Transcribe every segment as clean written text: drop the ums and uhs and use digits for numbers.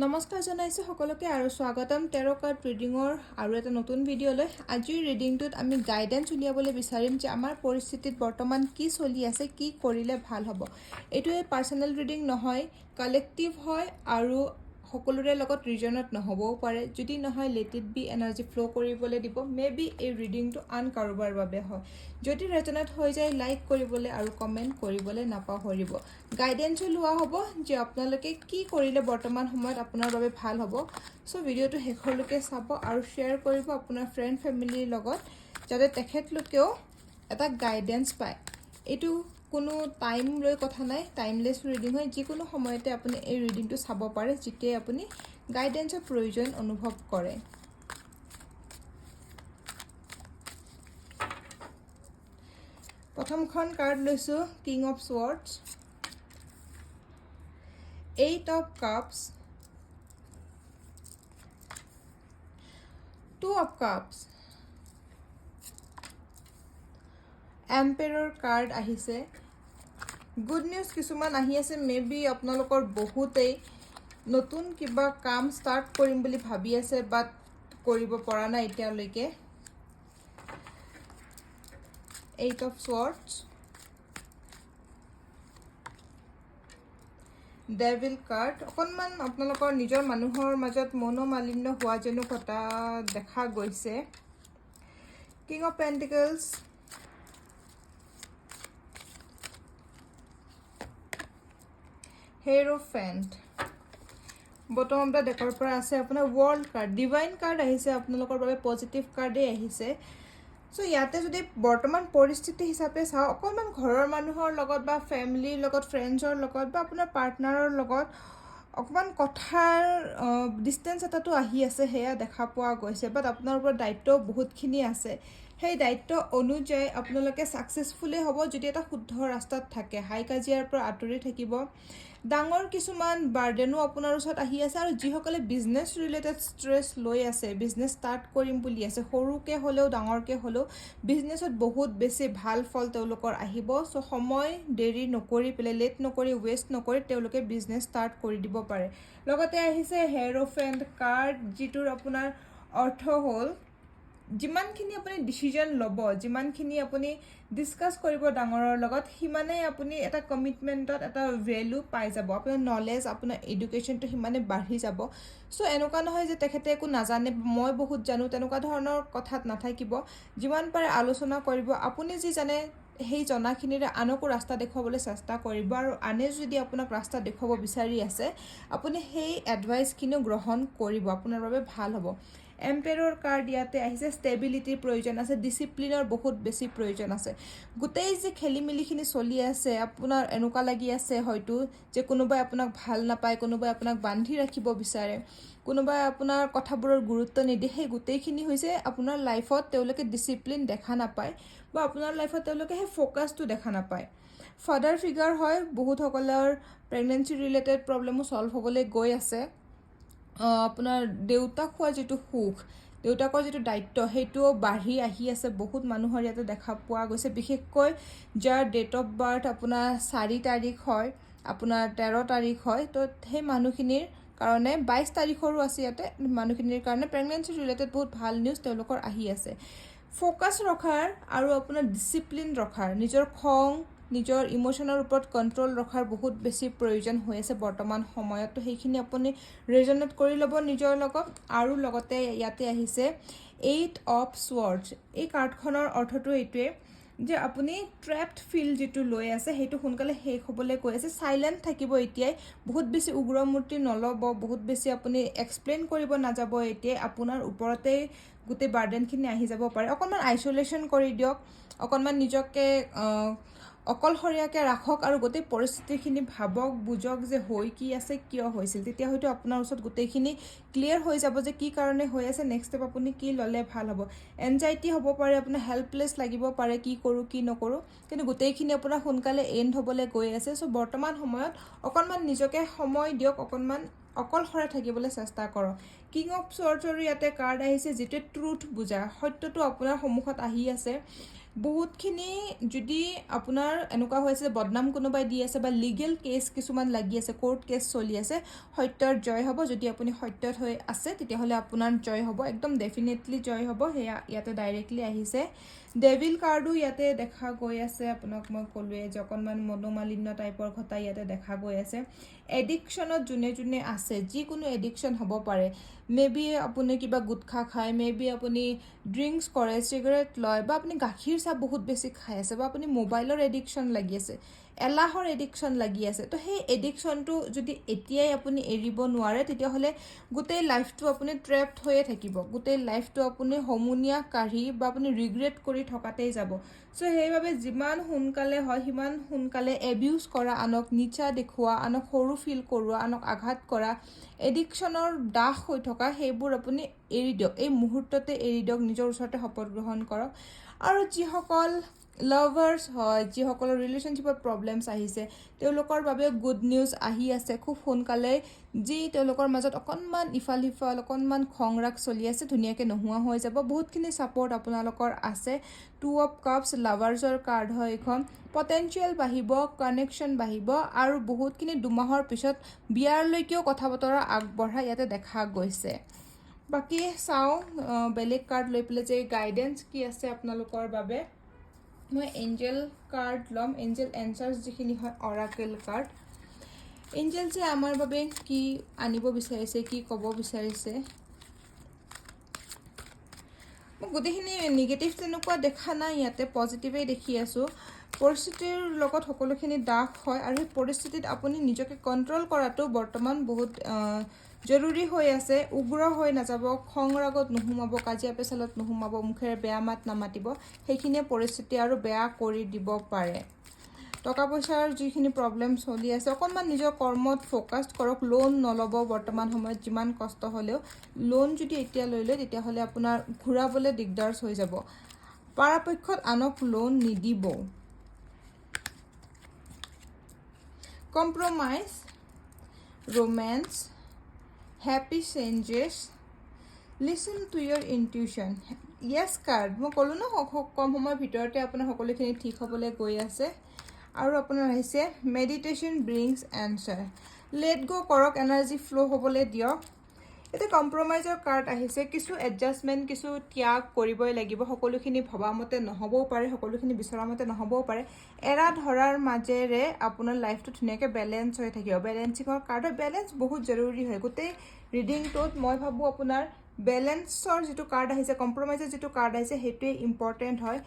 নমস্কাৰ জনাইছো সকলোকে আৰু স্বাগতম টেৰো কাৰ্ড ৰিডিঙৰ আৰু এটা নতুন ভিডিঅ'লৈ। আজিৰ ৰিডিংটোত আমি গাইডেন্স উলিয়াবলৈ বিচাৰিম যে আমাৰ পৰিস্থিতিত বৰ্তমান কি চলি আছে, কি কৰিলে ভাল হ'ব। এইটো পাৰ্সোনেল ৰিডিং নহয়, কালেক্টিভ হয় আৰু সকলোৰে লগত ৰিজনত নহবও পাৰে। যদি নহয় let it be energy flow কৰিবলৈ দিব। মে বি এই ৰিডিংটো আন কাৰোবাৰ বাবে হয়। যদি ৰেজনেট হৈ যায় লাইক কৰিবলৈ আৰু কমেণ্ট কৰিবলৈ নাপাহৰিব। গাইডেন্সো লোৱা হ'ব যে আপোনালোকে কি কৰিলে বৰ্তমান সময়ত আপোনাৰ বাবে ভাল হ'ব। সো ভিডিঅ'টো শেষলৈকে চাব আৰু শ্বেয়াৰ কৰিব আপোনাৰ ফ্ৰেণ্ড ফেমিলিৰ লগত, যাতে তেখেতলোকেও এটা গাইডেন্স পায়। এইটো কোনো টাইম লৈ কথা নাই, টাইমলেছ ৰিডিং হয়। যিকোনো সময়তে আপুনি এই ৰিডিংটো চাব পাৰে যেতিয়াই আপুনি গাইডেন্সৰ প্ৰয়োজন অনুভৱ কৰে। প্ৰথমখন কাৰ্ড লৈছোঁ king of swords, 8 of cups, 2 of cups, এম্পায়াৰৰ কাৰ্ড আহিছে। গুড নিউজ কিছুমান আহি আছে। মে বি আপোনালোকৰ বহুতেই নতুন কিবা কাম ষ্টাৰ্ট কৰিম বুলি ভাবি আছে বাট কৰিব পৰা নাই এতিয়ালৈকে। 8 of swords, ডেভিল কাৰ্ড। অকণমান আপোনালোকৰ নিজৰ মানুহৰ মাজত মনোমালিন্য হোৱা যেনো কথা দেখা গৈছে। King of pentacles, hierophant. Bottom of the ডেকৰ পৰা আছে আপোনাৰ ৱৰ্ল্ড কাৰ্ড, ডিভাইন কাৰ্ড আহিছে। আপোনালোকৰ বাবে পজিটিভ কাৰ্ডেই আহিছে। সো ইয়াতে যদি বৰ্তমান পৰিস্থিতি হিচাপে চাওঁ, অকণমান ঘৰৰ মানুহৰ লগত বা ফেমিলিৰ লগত, ফ্ৰেণ্ডছৰ লগত বা আপোনাৰ পাৰ্টনাৰৰ লগত অকণমান কথাৰ ডিষ্টেঞ্চ এটাতো আহি আছে, সেয়া দেখা পোৱা গৈছে। বাট আপোনাৰ ওপৰত দায়িত্বও বহুতখিনি আছে। সেই দায়িত্ব অনুযায়ী আপোনালোকে ছাকচেছফুলেই হ'ব যদি এটা শুদ্ধ ৰাস্তাত থাকে। হাই কাজিয়াৰ পৰা আঁতৰি থাকিব। ডাঙৰ কিছুমান বাৰ্ডেনো আপোনাৰ ওচৰত আহি আছে। আৰু যিসকলে বিজনেছ ৰিলেটেড ষ্ট্ৰেছ লৈ আছে, বিজনেছ ষ্টাৰ্ট কৰিম বুলি আছে, সৰুকৈ হ'লেও ডাঙৰকৈ হ'লেও বিজনেছত বহুত বেছি ভাল ফল তেওঁলোকৰ আহিব। চ' সময় দেৰি নকৰি পেলাই, লেট নকৰি, ৱেষ্ট নকৰি তেওঁলোকে বিজনেছ ষ্টাৰ্ট কৰি দিব পাৰে। লগতে আহিছে হেৰোফেণ্ট কাৰ্ড, যিটোৰ আপোনাৰ অৰ্থ হ'ল যিমানখিনি আপুনি ডিচিজন ল'ব, যিমানখিনি আপুনি ডিছকাছ কৰিব ডাঙৰৰ লগত, সিমানেই আপুনি এটা কমিটমেণ্টত এটা ভেলু পাই যাব। আপোনাৰ নলেজ, আপোনাৰ এডুকেশ্যনটো সিমানে বাঢ়ি যাব। চ' এনেকুৱা নহয় যে তেখেতে একো নাজানে, মই বহুত জানো, তেনেকুৱা ধৰণৰ কথাত নাথাকিব। যিমান পাৰে আলোচনা কৰিব। আপুনি যি জানে সেই জনাখিনিৰে আনকো ৰাস্তা দেখুৱাবলৈ চেষ্টা কৰিব। আৰু আনে যদি আপোনাক ৰাস্তা দেখুৱাব বিচাৰি আছে, আপুনি সেই এডভাইচখিনিও গ্ৰহণ কৰিব, আপোনাৰ বাবে ভাল হ'ব। এম্পায়াৰৰ কাৰ্ড ইয়াতে আহিছে। ষ্টেবিলিটিৰ প্ৰয়োজন আছে, ডিচিপ্লিনৰ বহুত বেছি প্ৰয়োজন আছে। গোটেই যে খেলি মেলিখিনি চলি আছে, আপোনাৰ এনেকুৱা লাগি আছে হয়তো যে কোনোবাই আপোনাক ভাল নাপায়, কোনোবাই আপোনাক বান্ধি ৰাখিব বিচাৰে, কোনোবাই আপোনাৰ কথাবোৰৰ গুৰুত্ব নিদিয়ে। সেই গোটেইখিনি হৈছে আপোনাৰ লাইফত তেওঁলোকে ডিচিপ্লিন দেখা নাপায় বা আপোনাৰ লাইফত তেওঁলোকে সেই ফ'কাছটো দেখা নাপায়। ফাদাৰ ফিগাৰ হয়, বহুতসকলৰ প্ৰেগনেঞ্চি ৰিলেটেড প্ৰব্লেমো ছল্ভ হ'বলৈ গৈ আছে। আপোনাৰ দেউতাক হোৱাৰ যিটো সুখ, দেউতাকৰ যিটো দায়িত্ব, সেইটোও বাঢ়ি আহি আছে। বহুত মানুহৰ ইয়াতে দেখা পোৱা গৈছে, বিশেষকৈ যাৰ ডেট অফ বাৰ্থ আপোনাৰ 4 তাৰিখ হয়, আপোনাৰ 13 তাৰিখ হয়। তো সেই মানুহখিনিৰ কাৰণে 22 তাৰিখৰো আছে ইয়াতে মানুহখিনিৰ কাৰণে প্ৰেগনেঞ্চি ৰিলেটেড বহুত ভাল নিউজ তেওঁলোকৰ আহি আছে। ফ'কাছ ৰখাৰ আৰু আপোনাৰ ডিচিপ্লিন ৰখাৰ, নিজৰ খং, নিজৰ ইম'শ্যনৰ ওপৰত কণ্ট্ৰল ৰখাৰ বহুত বেছি প্ৰয়োজন হৈ আছে বৰ্তমান সময়ত। তো সেইখিনি আপুনি ৰেজনেট কৰি ল'ব নিজৰ লগত। আৰু লগতে ইয়াতে আহিছে 8 of swords। এই কাৰ্ডখনৰ অৰ্থটো এইটোৱে যে আপুনি ট্ৰেপড ফিল যিটো লৈ আছে, সেইটো সোনকালে শেষ হ'বলৈ গৈ আছে। চাইলেণ্ট থাকিব এতিয়াই, বহুত বেছি উগ্ৰমূৰ্তি নল'ব, বহুত বেছি আপুনি এক্সপ্লেইন কৰিব নাযাব। এতিয়াই আপোনাৰ ওপৰতেই গোটেই বাৰ্ডেনখিনি আহি যাব পাৰে। অকণমান আইচলেশ্যন কৰি দিয়ক, অকণমান নিজকে অকলশৰীয়াকৈ ৰাখক আৰু গোটেই পৰিস্থিতিখিনি ভাবক, বুজক যে হৈ কি আছে, কিয় হৈছিল। তেতিয়া হয়তো আপোনাৰ ওচৰত গোটেইখিনি ক্লিয়াৰ হৈ যাব যে কি কাৰণে হৈ আছে, নেক্সট ষ্টেপ আপুনি কি ল'লে ভাল হ'ব। এনজাইটি হ'ব পাৰে, আপোনাৰ হেল্পলেছ লাগিব পাৰে, কি কৰোঁ কি নকৰোঁ, কিন্তু গোটেইখিনি আপোনাৰ সোনকালে এণ্ড হ'বলৈ গৈ আছে। চ' বৰ্তমান সময়ত অকণমান নিজকে সময় দিয়ক, অকণমান অকলশৰে থাকিবলৈ চেষ্টা কৰক। কিং অফ স্বৰ্ডছৰ ইয়াতে কাৰ্ড আহিছে, যিটোৱে ট্ৰুথ বুজায়, সত্যটো আপোনাৰ সন্মুখত আহি আছে। বহুতখিনি যদি আপোনাৰ এনেকুৱা হৈ আছে বদনাম কোনোবাই দি আছে বা লিগেল কেছ কিছুমান লাগি আছে, কোৰ্ট কেছ চলি আছে, সত্যৰ জয় হ'ব। যদি আপুনি সত্যত হৈ আছে তেতিয়াহ'লে আপোনাৰ জয় হ'ব, একদম ডেফিনেটলি জয় হ'ব। সেয়া ইয়াতে ডাইৰেক্টলি আহিছে। ডেভিল কাৰ্ডো ইয়াতে দেখা গৈ আছে, আপোনাক মই ক'লোৱে যে অকণমান মনোমালিন্য টাইপৰ ঘটা ইয়াতে দেখা গৈ আছে। এডিকশ্যনত যোনে যোনে আছে, যিকোনো এডিকশ্যন হ'ব পাৰে, মে বি আপুনি কিবা গুটখা খায়, মে বি আপুনি ড্ৰিংকছ কৰে, চিগাৰেট লয়, বা আপুনি গাখীৰ চাহ বহুত বেছি খাই আছে, বা আপুনি মোবাইলৰ এডিকশ্যন লাগি আছে, এলাহৰ এডিকশ্যন লাগি আছে। তো সেই এডিকশ্যনটো যদি এতিয়াই আপুনি এৰিব নোৱাৰে তেতিয়াহ'লে গোটেই লাইফটো আপুনি ট্ৰেপড হৈয়ে থাকিব, গোটেই লাইফটো আপুনি সমনীয়া কাঢ়ি বা আপুনি ৰিগ্ৰেট কৰি থকাতেই যাব। চ' সেইবাবে যিমান সোনকালে হয় সিমান সোনকালে এবিউজ কৰা, আনক নিচা দেখুওৱা, আনক সৰু ফিল কৰোৱা, আনক আঘাত কৰা, এডিকশ্যনৰ দাস হৈ থকা সেইবোৰ আপুনি এৰি দিয়ক, এই মুহূৰ্ততে এৰি দিয়ক, নিজৰ ওচৰতে শপত গ্ৰহণ কৰক। আৰু যিসকল লাভাৰ্ছ হয়, যিসকলৰ ৰিলেশ্যনশ্বিপত প্ৰব্লেমছ আহিছে, তেওঁলোকৰ বাবে গুড নিউজ আহি আছে খুব সোনকালে। যি তেওঁলোকৰ মাজত অকণমান ইফাল সিফাল, অকণমান খং ৰাগ চলি আছে, ধুনীয়াকৈ নোহোৱা হৈ যাব। বহুতখিনি ছাপৰ্ট আপোনালোকৰ আছে। 2 অফ কাপছ লাভাৰ্ছৰ কাৰ্ড হয় এইখন। পটেঞ্চিয়েল বাঢ়িব, কানেকশ্যন বাঢ়িব, আৰু বহুতখিনি 2 মাহৰ পিছত বিয়াৰলৈকেও কথা বতৰা আগবঢ়া ইয়াতে দেখা গৈছে। বাকী চাওঁ বেলেগ কাৰ্ড লৈ পেলাই যে গাইডেঞ্চ কি আছে আপোনালোকৰ বাবে। মই এঞ্জেল কাৰ্ড ল'ম, এঞ্জেল এনচাৰ্ছ যিখিনি হয়, অৰাকেল কাৰ্ড। এঞ্জেলছে আমাৰ বাবে কি আনিব বিচাৰিছে, কি ক'ব বিচাৰিছে। মই গোটেইখিনি নিগেটিভ তেনেকুৱা দেখা নাই, ইয়াতে পজিটিভেই দেখি আছোঁ। পৰিস্থিতিৰ লগত সকলোখিনি দাস হয়, আৰু সেই পৰিস্থিতিত আপুনি নিজকে কণ্ট্ৰল কৰাটো বৰ্তমান বহুত জৰুৰী হৈ আছে। উগ্ৰ হৈ নাযাব, খং ৰাগত নোসোমাব, কাজিয়া পেচালত নোসোমাব, মুখেৰে বেয়া মাত নামাতিব, সেইখিনিয়ে পৰিস্থিতি আৰু বেয়া কৰি দিব পাৰে। টকা পইচাৰ যিখিনি প্ৰব্লেম চলি আছে, অকণমান নিজৰ কৰ্মত ফ'কাছ কৰক। লোন নল'ব বৰ্তমান সময়ত, যিমান কষ্ট হ'লেও। লোন যদি এতিয়া লৈ লয় তেতিয়াহ'লে আপোনাৰ ঘূৰাবলৈ দিগদাৰ হৈ যাব। পৰাপক্ষত আনক লোন নিদিব। Compromise, romance, happy changes, lesson to your intuition. Yes card, মই ক'লোঁ ন কম সময়ৰ ভিতৰতে আপোনাৰ সকলোখিনি ঠিক হ'বলৈ গৈ আছে। আৰু আপোনাৰ আহিছে মেডিটেশ্যন ব্ৰিংছ এনচাৰ। লেট গ' কৰক, এনাৰ্জি ফ্ল' হ'বলৈ দিয়ক। এতিয়া কম্প্ৰমাইজৰ কাৰ্ড আহিছে। কিছু এডজাষ্টমেণ্ট, কিছু ত্যাগ কৰিবই লাগিব। সকলোখিনি ভবামতে নহ'বও পাৰে, সকলোখিনি বিচৰামতে নহ'বও পাৰে। এৰা ধৰাৰ মাজেৰে আপোনাৰ লাইফটো ধুনীয়াকৈ বেলেঞ্চ হৈ থাকিব। বেলেঞ্চিঙৰ কাৰ্ড হয়, বেলেঞ্চ বহুত জৰুৰী হয়। গোটেই ৰিডিংটোত মই ভাবোঁ আপোনাৰ বেলেঞ্চৰ যিটো কাৰ্ড আহিছে, কম্প্ৰমাইজৰ যিটো কাৰ্ড আহিছে, সেইটোৱে ইম্পৰ্টেণ্ট হয়।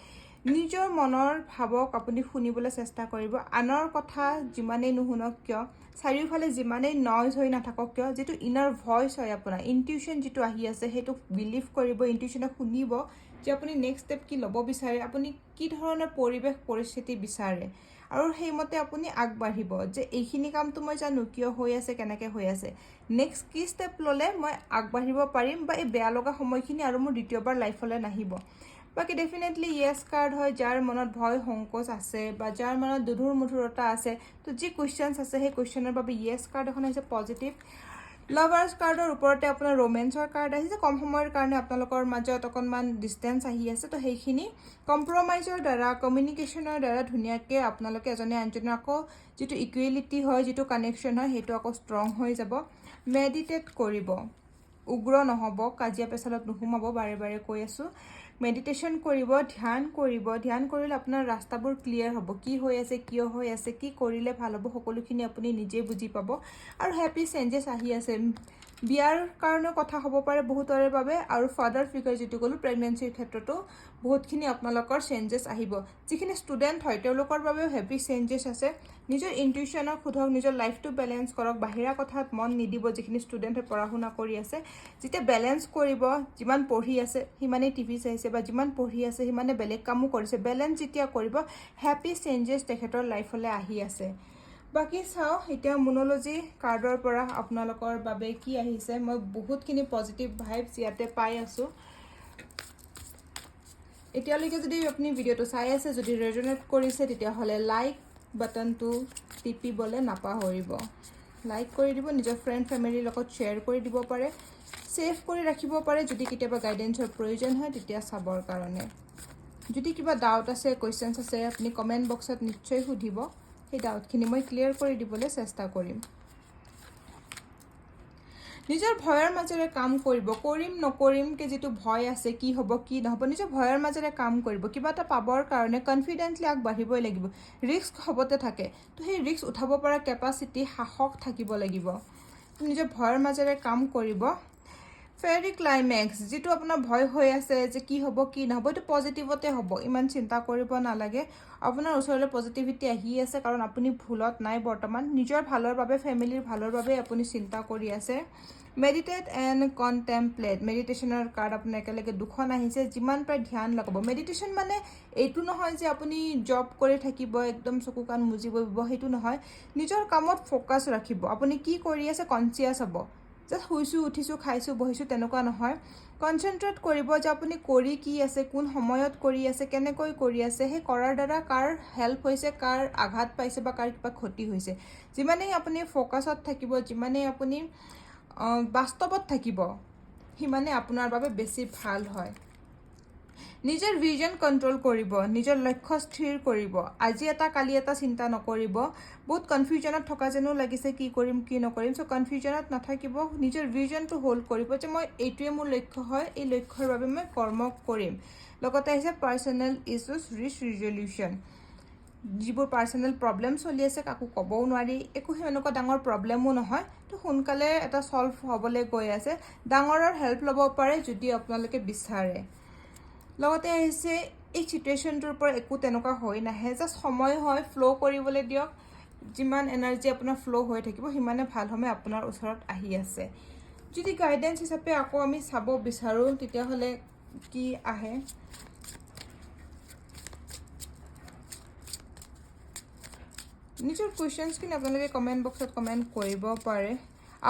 নিজৰ মনৰ ভাৱক আপুনি শুনিবলৈ চেষ্টা কৰিব। আনৰ কথা যিমানেই নুশুনক কিয়, চাৰিওফালে যিমানেই নইজ হৈ নাথাকক কিয়, যিটো ইনাৰ ভইচ হয় আপোনাৰ, ইনটিউশ্যন যিটো আহি আছে, সেইটো বিলিভ কৰিব, ইনটিউশ্যনক শুনিব যে আপুনি নেক্সট ষ্টেপ কি ল'ব বিচাৰে, আপুনি কি ধৰণৰ পৰিৱেশ পৰিস্থিতি বিচাৰে, আৰু সেইমতে আপুনি আগবাঢ়িব যে এইখিনি কামটো মই জানো কিয় হৈ আছে, কেনেকৈ হৈ আছে, নেক্সট কি ষ্টেপ ল'লে মই আগবাঢ়িব পাৰিম, বা এই বেয়া লগা সময়খিনি আৰু মোৰ দ্বিতীয়বাৰ লাইফলৈ নাহিব। বাকী ডেফিনেটলি য়েছ কাৰ্ড হয়, যাৰ মনত ভয় সংকোচ আছে বা যাৰ মনত দুধুৰ মধুৰতা আছে, তো যি কুৱেশ্যনছ আছে সেই কুৱেশ্যনৰ বাবে য়েছ কাৰ্ড এখন আহিছে পজিটিভ। লাভাৰ্ছ কাৰ্ডৰ ওপৰতে আপোনাৰ ৰোমেন্সৰ কাৰ্ড আহিছে। কম সময়ৰ কাৰণে আপোনালোকৰ মাজত অকণমান ডিষ্টেঞ্চ আহি আছে, তো সেইখিনি কম্প্ৰমাইজৰ দ্বাৰা, কমিউনিকেশ্যনৰ দ্বাৰা ধুনীয়াকৈ আপোনালোকে এজনে আনজনৰ আকৌ যিটো ইকুৱেলিটি হয়, যিটো কানেকশ্যন হয়, সেইটো আকৌ ষ্ট্ৰং হৈ যাব। মেডিটেট কৰিব, উগ্ৰ নহ'ব, কাজিয়া পেচালত নোসোমাব, বাৰে বাৰে কৈ আছোঁ। মেডিটেশ্যন কৰিব, ধ্যান কৰিব। ধ্যান কৰিলে আপোনাৰ ৰাস্তাবোৰ ক্লিয়াৰ হ'ব, কি হৈ আছে, কিয় হৈ আছে, কি কৰিলে ভাল হ'ব, সকলোখিনি আপুনি নিজে বুজি পাব। আৰু হেপী চেঞ্জেছ আহি আছে। বিয়াৰ কাৰণে কথা হ'ব পাৰে বহুতৰে বাবে, আৰু ফাদাৰ ফিগাৰ যিটো ক'লোঁ, প্ৰেগনেঞ্চিৰ ক্ষেত্ৰতো বহুতখিনি আপোনালোকৰ চেঞ্জেছ আহিব। যিখিনি ষ্টুডেণ্ট হয় তেওঁলোকৰ বাবেও হেপী চেঞ্জেছ আছে। নিজৰ ইনটিউশ্যনক সোধক, নিজৰ লাইফটো বেলেঞ্চ কৰক, বাহিৰা কথাত মন নিদিব। যিখিনি ষ্টুডেণ্টে পঢ়া শুনা কৰি আছে, যেতিয়া বেলেঞ্চ কৰিব, যিমান পঢ়ি আছে সিমানেই টিভি চাইছে, বা যিমান পঢ়ি আছে সিমানে বেলেগ কামো কৰিছে, বেলেঞ্চ যেতিয়া কৰিব, হেপী চেঞ্জেছ তেখেতৰ লাইফলৈ আহি আছে। বাকী চাওঁ এতিয়া মনোলজি কাৰ্ডৰ পৰা আপোনালোকৰ বাবে কি আহিছে। মই বহুতখিনি পজিটিভ ভাইবছ ইয়াতে পাই আছোঁ। এতিয়ালৈকে যদি আপুনি ভিডিঅ'টো চাই আছে, যদি ৰেজনেট কৰিছে, তেতিয়াহ'লে লাইক বাটনটো টিপিবলৈ নাপাহৰিব। লাইক কৰি দিব, নিজৰ ফ্ৰেণ্ড ফেমিলিৰ লগত শ্বেয়াৰ কৰি দিব পাৰে, ছেভ কৰি ৰাখিব পাৰে, যদি কেতিয়াবা গাইডেঞ্চৰ প্ৰয়োজন হয় তেতিয়া চাবৰ কাৰণে। যদি কিবা ডাউট আছে কোৱেশ্চনছ আছে আপুনি কমেণ্ট বক্সত নিশ্চয় সুধিব সেই ডাউটখিনি মই ক্লিয়াৰ কৰি দিবলৈ চেষ্টা কৰিম নিজৰ ভয়ৰ মাজেৰে কাম কৰিব কৰিম নকৰিম কে যেটো ভয় আছে কি হ'ব কি নহব নিজৰ ভয়ৰ মাজেৰে কাম কৰিব কিবা এটা পাবৰ কাৰণে কনফিডেন্টলি আগবাঢ়িবই লাগিব ৰিস্ক হবতে থাকে তো সেই ৰিস্ক উঠাব পৰা কেপাসিটি সাহস থাকিব লাগিব নিজৰ ভয়ৰ মাজেৰে কাম কৰিব ফেৰি ক্লাইমেক্স যেটো আপোনাৰ ভয় হৈ আছে যে কি হ'ব কি নহব এটো পজিটিভতে হ'ব ইমান চিন্তা কৰিব নালাগে আপোনাৰ ওচৰলৈ পজিটিভিটি আহি আছে কাৰণ আপুনি ভুলত নাই বৰ্তমান নিজৰ ভালৰ বাবে ফ্যামিলিৰ ভালৰ বাবে আপুনি চিন্তা কৰি আছে মেডিটেট এণ্ড কন্টেম্পলেট মেডিটেশনৰ কাৰ্ড আপোনাৰ একেলগে দুখন আহিছে যিমান প্ৰায় ধ্যান লগাব মেডিটেশন মানে এইটো নহয় যে আপুনি জব কৰি থাকিব একদম চকু কাণ মুজিব সেইটো নহয় নিজৰ কামত ফোকাস ৰাখিব আপুনি কি কৰি আছে কনসিয়াস হ'ব জাস্ট শুইছো উঠিছো খাইছো বহিছো তেনেকুৱা নহয় কনসেন্ট্ৰেট কৰিব যে আপুনি কৰি কি আছে কোন সময়ত কৰি আছে কেনেকৈ কৰি আছে হে কৰাৰ দ্বাৰা কাৰ হেল্প হৈছে কাৰ আঘাত পাইছে বা কাৰ কিবা ক্ষতি হৈছে যিমানেই আপুনি ফোকাসত থাকিব যিমানেই আপুনি বাস্তৱত থাকিব হিমানে আপোনাৰ বাবে বেছি ভাল হয় নিজৰ ভিজন কন্ট্ৰোল কৰিব নিজৰ লক্ষ্য স্থিৰ কৰিব আজি এটা কালি এটা চিন্তা নকৰিব বহুত কনফিউজনত থকা যেনো লাগিছে কি কৰিম কি নকৰিম সো কনফিউজনত নাথাকিব নিজৰ ভিজনটো হোল্ড কৰিব যে মই এইটোৱে মোৰ লক্ষ্য হয় এই লক্ষ্যৰ বাবে মই কৰ্ম কৰিম লগতে আছে পাৰ্সোনাল ইস্যুজ ৰিজল্যুশন যিবোৰ পাৰ্সোনাল প্ৰবলেম চলি আছে কাকো ক'বও নোৱাৰি একো হেনেকুৱা ডাঙৰ প্ৰবলেমও নহয় তো সোনকালে এটা সলভ হ'বলৈ গৈ আছে ডাঙৰৰ হেল্প ল'ব পাৰে যদি আপোনালোকে বিচাৰে লগতে আহিছে এই সিচুৱেশনটোৰ পৰা একো তেনেকুৱা হৈ নাহে জাস্ট সময় হয় ফ্লো কৰিবলৈ দিয়ক যিমান এনাৰ্জি আপোনাৰ ফ্লো হৈ থাকিব হিমানে ভাল সময় আপোনাৰ ওচৰত আহি আছে যদি গাইডেন্স হিচাপে আকৌ আমি চাব বিচাৰো তেতিয়া হলে কি আহে নিজৰ কোৱেশ্চনছ কিন আপোনালোকে কমেন্ট বক্সত কমেন্ট কৰিব পাৰে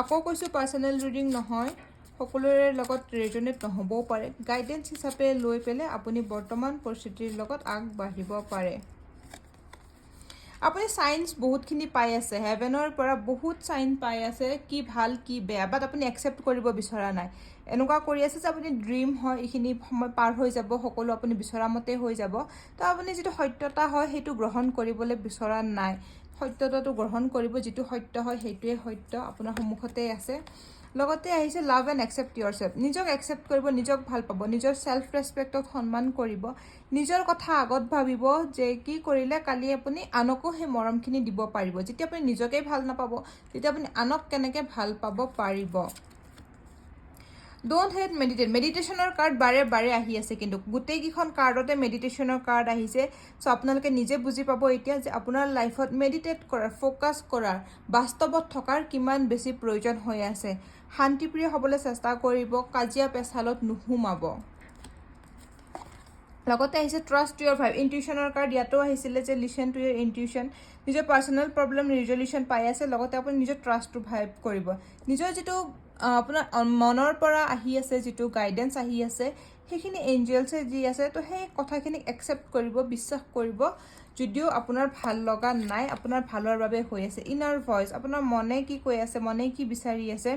আকৌ কৈছো পাৰ্সোনাল ৰিডিং নহয় সকলোৰে লগত ৰেজনেট নহবও পাৰে গাইডেন্স হিচাপে লৈ পেলে আপুনি বৰ্তমান পৰিস্থিতিৰ লগত আগবাঢ়িব পাৰে আপুনি সাইন্স বহুতখিনি পাই আছে হেভেনৰ পৰা বহুত সাইন পাই আছে কি ভাল কি বেয়া বাট আপুনি একসেপ্ট কৰিব বিচৰা নাই এনেকুৱা কৰি আছে যে আপুনি ড্ৰিম হয় ইখিনি সময় পাৰ হৈ যাব সকলো আপুনি বিচৰা মতে হৈ যাব তো আপুনি যেটো সত্যতা হয় হেতু গ্ৰহণ কৰিবলৈ বিচৰা নাই সত্যতাটো গ্ৰহণ কৰিব যেটো সত্য হয় হেতুৱে সত্য আপোনাৰ সন্মুখতে আছে লগতে আহিছে লাভ এণ্ড একসেপ্ট ইয়োৰসেল্ফ নিজক একসেপ্ট কৰিব নিজক ভাল পাব নিজৰ সেলফ ৰেসপেক্টক সন্মান কৰিব নিজৰ কথা আগত ভাবিব যে কি কৰিলে কালি আপুনি আনকো হে মৰমখিনি দিব পাৰিব যেতিয়া আপুনি নিজকে ভাল নাপাব তেতিয়া আপুনি আনক কেনেকে ভাল পাব পাৰিব ডোন্ট হেট মেডিটেট মেডিটেশনৰ কাৰ্ড বাৰে বাৰে আহি আছে কিন্তু গুটেই কিখন কাৰ্ডতে মেডিটেশনৰ কাৰ্ড আহিছে সো আপোনালোকে নিজে বুজি পাব এতিয়া যে আপোনাৰ লাইফত মেডিটেট কৰাৰ ফোকাস কৰাৰ বাস্তৱত থকাৰ কিমান বেছি প্ৰয়োজন হৈ আছে শান্তিপ্ৰিয় হ'বলৈ চেষ্টা কৰিব কাজিয়া পেছালত নুহুমাব লগতে আহিছে ট্ৰাষ্ট ইয়োৰ ভাইব ইনটিউশনৰ কাৰ্ড ইয়াতো আহিছিলে যে লিসেন টু ইয়োৰ ইনটিউশন নিজৰ পাৰ্সোনাল প্ৰবলেম ৰিজল্যুশন পাই আছে লগতে আপুনি নিজৰ ট্ৰাষ্টটো ভাইব কৰিব নিজৰ যেটো আপোনাৰ মনৰ পৰা আহি আছে যেটো গাইডেন্স আহি আছে সেইখিনি এঞ্জেলছে দি আছে তো সেই কথাখিনি একসেপ্ট কৰিব বিশ্বাস কৰিব যদিও আপোনাৰ ভাল লগা নাই আপোনাৰ ভালৰ বাবে হৈ আছে ইনাৰ ভয়েস আপোনাৰ মনে কি কৈ আছে মনে কি বিচাৰি আছে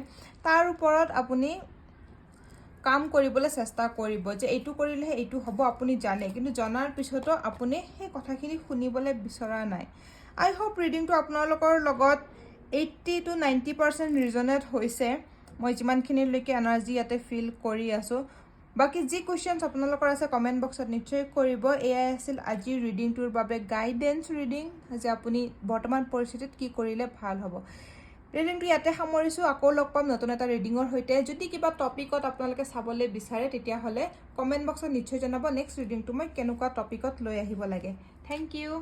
তাৰ ওপৰত আপুনি কাম কৰিবলৈ চেষ্টা কৰিব যে এইটো কৰিলে এইটো হ'ব আপুনি জানে কিন্তু জনাৰ পিছতো আপুনি সেই কথাখিনি শুনিবলৈ বিচৰা নাই আই হোপ ৰিডিংটো আপোনালোকৰ লগত 80 to 90% ৰিজনেট হৈছে মই যিমানখিনি লৈকে এনাৰ্জি ইয়াতে ফিল কৰি আছো বাকি যি কোৱেশ্চনছ আপোনালোকৰ আছে কমেন্ট বক্সত নিশ্চয় কৰিব এআই আছিল আজি ৰিডিংটোৰ বাবে গাইডেন্স ৰিডিং যে আপুনি বৰ্তমান পৰিস্থিতিত কি কৰিলে ভাল হ'ব ৰিডিংটো ইয়াতে সামৰিছো আকৌ লগ পাম নতুন এটা ৰিডিংৰ হৈতে যদি কিবা টপিকত আপোনালোকে চাবলৈ বিচাৰে তেতিয়া হলে কমেন্ট বক্সত নিশ্চয় জনাব নেক্সট ৰিডিংটো মই কেনেকুৱা টপিকত লৈ আহিব লাগে থ্যাংক ইউ